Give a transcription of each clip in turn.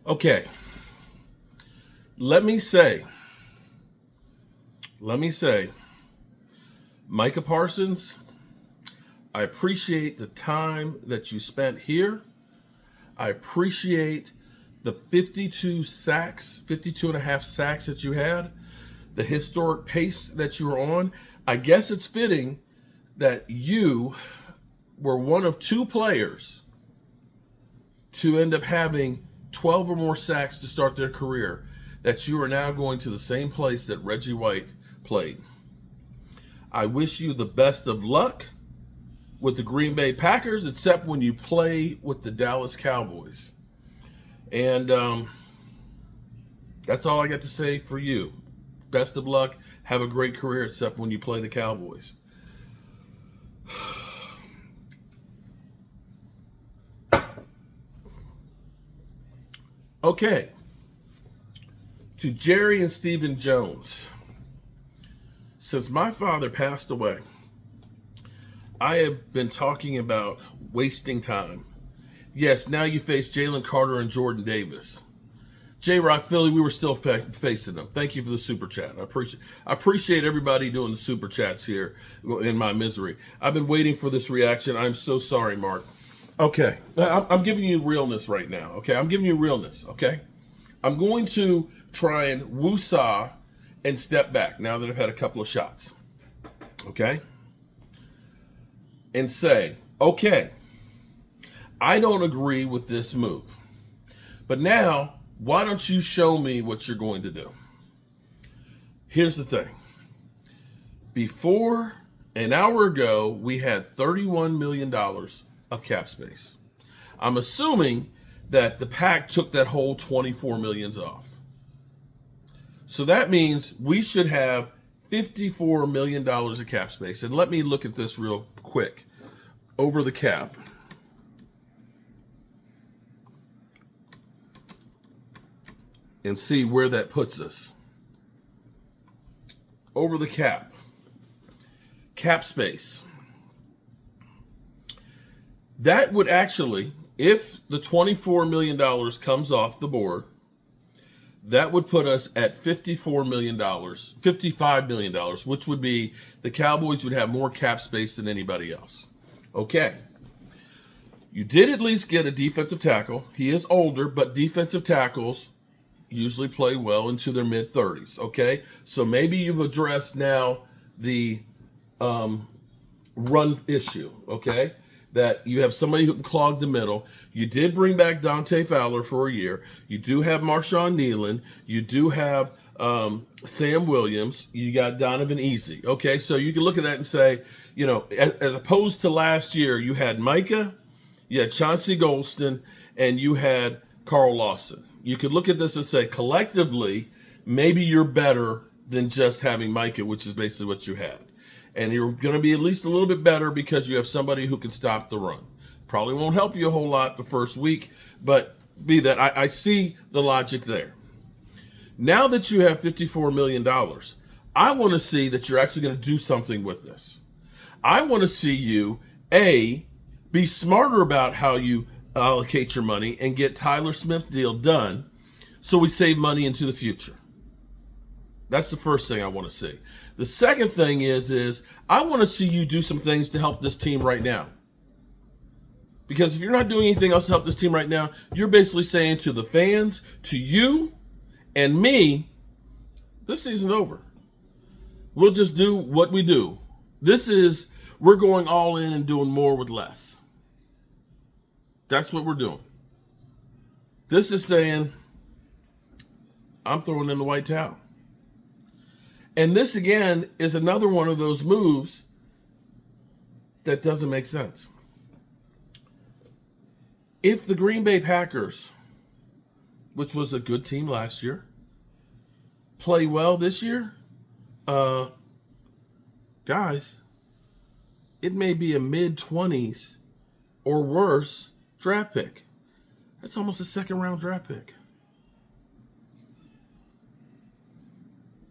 Okay. Let me say, Micah Parsons, I appreciate the time that you spent here. I appreciate the 52 sacks, 52 and a half sacks that you had, the historic pace that you were on. I guess it's fitting that you were one of two players to end up having 12 or more sacks to start their career, that you are now going to the same place that Reggie White played. I wish you the best of luck with the Green Bay Packers, except when you play with the Dallas Cowboys. And that's all I got to say for you. Best of luck. Have a great career, except when you play the Cowboys. Okay. To Jerry and Stephen Jones. Since my father passed away, I have been talking about wasting time. Yes, now you face Jalen Carter and Jordan Davis. J-Rock Philly, we were still facing them. Thank you for the super chat. I appreciate everybody doing the super chats here in my misery. I've been waiting for this reaction. I'm so sorry, Mark. Okay, I'm giving you realness right now. Okay, I'm giving you realness. Okay, I'm going to try and woosah and step back now that I've had a couple of shots. Okay, and say, okay, I don't agree with this move, but now why don't you show me what you're going to do? Here's the thing. Before an hour ago, we had $31 million of cap space. I'm assuming that the Pack took that whole $24 million off. So that means we should have $54 million of cap space. And let me look at this real quick. Over the cap. And see where that puts us. Over the cap. Cap space. That would actually, if the $24 million comes off the board, that would put us at $54 million, $55 million, which would be the Cowboys would have more cap space than anybody else. Okay. You did at least get a defensive tackle. He is older, but defensive tackles usually play well into their mid-30s. Okay. So maybe you've addressed now the run issue. Okay. That you have somebody who can clog the middle. You did bring back Dante Fowler for a year. You do have Marshawn Nealon. You do have Sam Williams. You got Donovan Easy. Okay, so you can look at that and say, you know, as opposed to last year, you had Micah, you had Chauncey Golston, and you had Carl Lawson. You could look at this and say, collectively, maybe you're better than just having Micah, which is basically what you had. And you're going to be at least a little bit better because you have somebody who can stop the run. Probably won't help you a whole lot the first week, but be that, I see the logic there. Now that you have $54 million, I want to see that you're actually going to do something with this. I want to see you, A, be smarter about how you allocate your money and get Tyler Smith deal done so we save money into the future. That's the first thing I want to see. The second thing is I want to see you do some things to help this team right now. Because if you're not doing anything else to help this team right now, you're basically saying to the fans, to you and me, this season's over. We'll just do what we do. We're going all in and doing more with less. That's what we're doing. This is saying, I'm throwing in the white towel. And this, again, is another one of those moves that doesn't make sense. If the Green Bay Packers, which was a good team last year, play well this year, guys, it may be a mid-20s or worse draft pick. That's almost a second-round draft pick.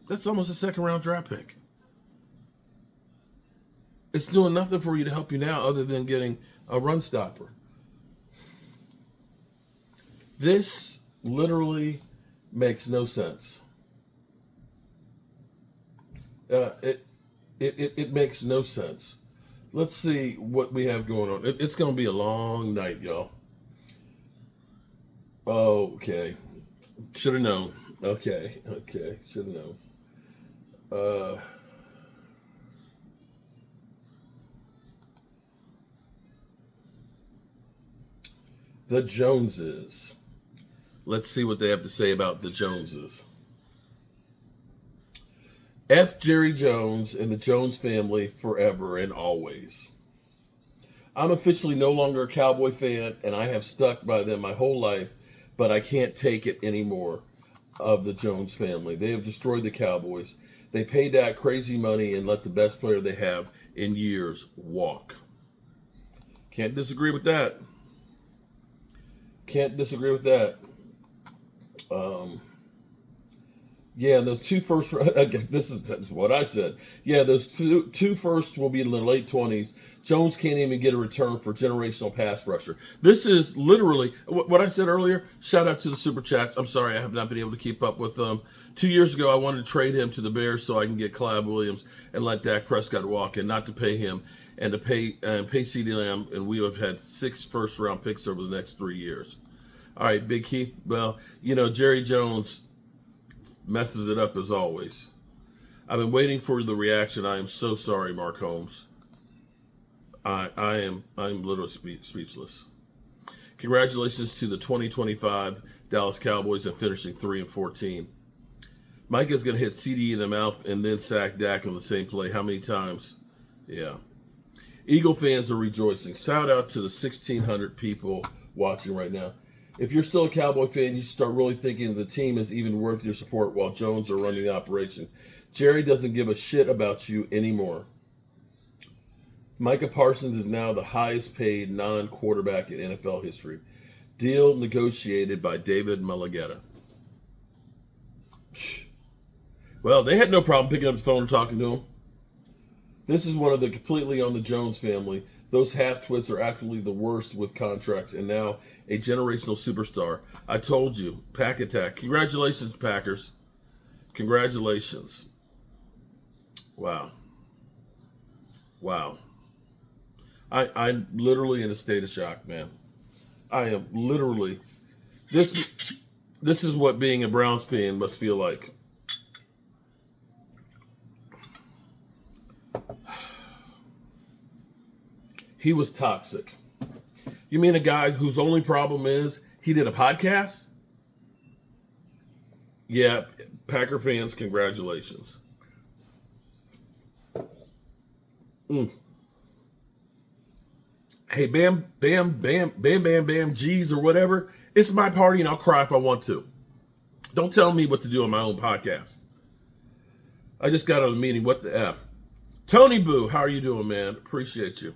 That's almost a second-round draft pick. It's doing nothing for you to help you now other than getting a run stopper. This Literally makes no sense. It makes no sense. Let's see what we have going on. It's going to be a long night, y'all. Okay. Should have known. Okay. Should have known. The Joneses. Let's see what they have to say about the Joneses. F. Jerry Jones and the Jones family forever and always. I'm officially no longer a Cowboy fan, and I have stuck by them my whole life, but I can't take it anymore of the Jones family. They have destroyed the Cowboys. They paid that crazy money and let the best player they have in years walk. Can't disagree with that. Can't disagree with that. Yeah, those two first. This is what I said. Yeah, those two firsts will be in the late 20s. Jones can't even get a return for generational pass rusher. This is literally what I said earlier. Shout out to the super chats. I'm sorry I have not been able to keep up with them. 2 years ago, I wanted to trade him to the Bears so I can get Clive Williams and let Dak Prescott walk, and not to pay him and to pay CeeDee Lamb, and we would have had 6 first-round picks over the next 3 years. All right, Big Keith. Well, Jerry Jones messes it up as always. I've been waiting for the reaction. I am so sorry, Mark Holmes. I'm literally speechless. Congratulations to the 2025 Dallas Cowboys and finishing 3-14. Micah's going to hit CD in the mouth and then sack Dak on the same play. How many times? Yeah. Eagle fans are rejoicing. Shout out to the 1,600 people watching right now. If you're still a Cowboy fan, you should start really thinking the team is even worth your support while Jones are running the operation. Jerry doesn't give a shit about you anymore. Micah Parsons is now the highest paid non-quarterback in NFL history. Deal negotiated by David Mulligetta. Well, they had no problem picking up his phone and talking to him. This is one of the completely on the Jones family. Those half-twits are actually the worst with contracts, and now a generational superstar. I told you, Pack Attack. Congratulations, Packers. Congratulations. Wow. I'm literally in a state of shock, man. I am literally. This is what being a Browns fan must feel like. He was toxic. You mean a guy whose only problem is he did a podcast? Yeah, Packer fans, congratulations. Hey, bam, G's or whatever. It's my party and I'll cry if I want to. Don't tell me what to do on my own podcast. I just got out of the meeting. What the F? Tony Boo, how are you doing, man? Appreciate you.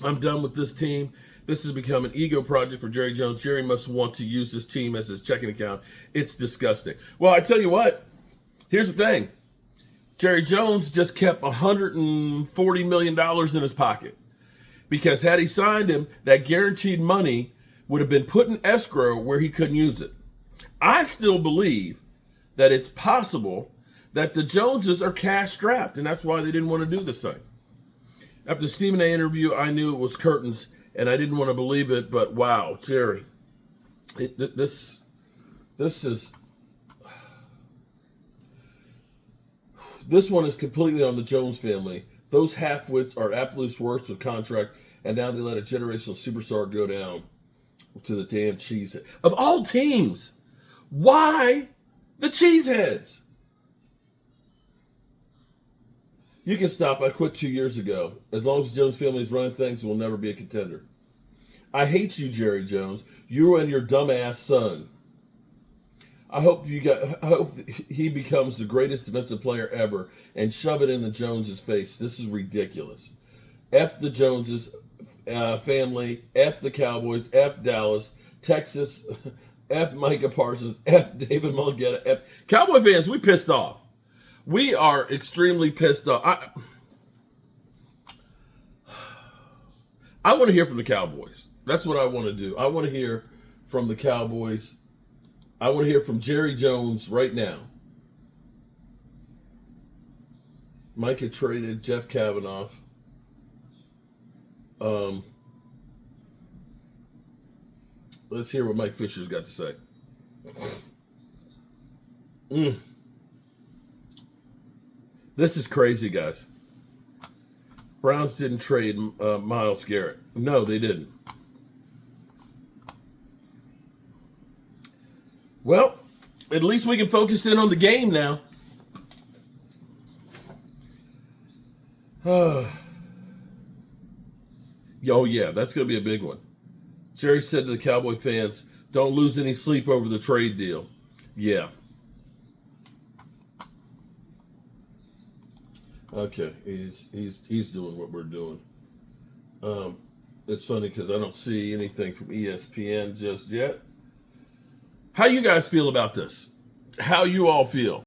I'm done with this team. This has become an ego project for Jerry Jones. Jerry must want to use this team as his checking account. It's disgusting. Well, I tell you what. Here's the thing. Jerry Jones just kept $140 million in his pocket. Because had he signed him, that guaranteed money would have been put in escrow where he couldn't use it. I still believe that it's possible that the Joneses are cash strapped, and that's why they didn't want to do this thing. After the Stephen A. interview, I knew it was curtains, and I didn't want to believe it, but wow, Jerry. This one is completely on the Jones family. Those half-wits are absolute worst with contract, and now they let a generational superstar go down to the damn cheesehead. Of all teams, why the cheeseheads? You can stop. I quit 2 years ago. As long as the Jones family is running things, we'll never be a contender. I hate you, Jerry Jones. You and your dumbass son. I hope he becomes the greatest defensive player ever and shove it in the Joneses' face. This is ridiculous. F the Joneses family. F the Cowboys. F Dallas. Texas. F Micah Parsons. F David Mulligetta. F Cowboy fans. We pissed off. We are extremely pissed off. I want to hear from the Cowboys. That's what I want to do. I want to hear from the Cowboys. I want to hear from Jerry Jones right now. Micah traded Jeff Kavanaugh. Let's hear what Mike Fisher's got to say. This is crazy, guys. Browns didn't trade Myles Garrett. No, they didn't. Well, at least we can focus in on the game now. Oh, yeah, that's going to be a big one. Jerry said to the Cowboy fans, don't lose any sleep over the trade deal. Yeah. Okay, he's doing what we're doing. It's funny because I don't see anything from ESPN just yet. How you guys feel about this? How you all feel?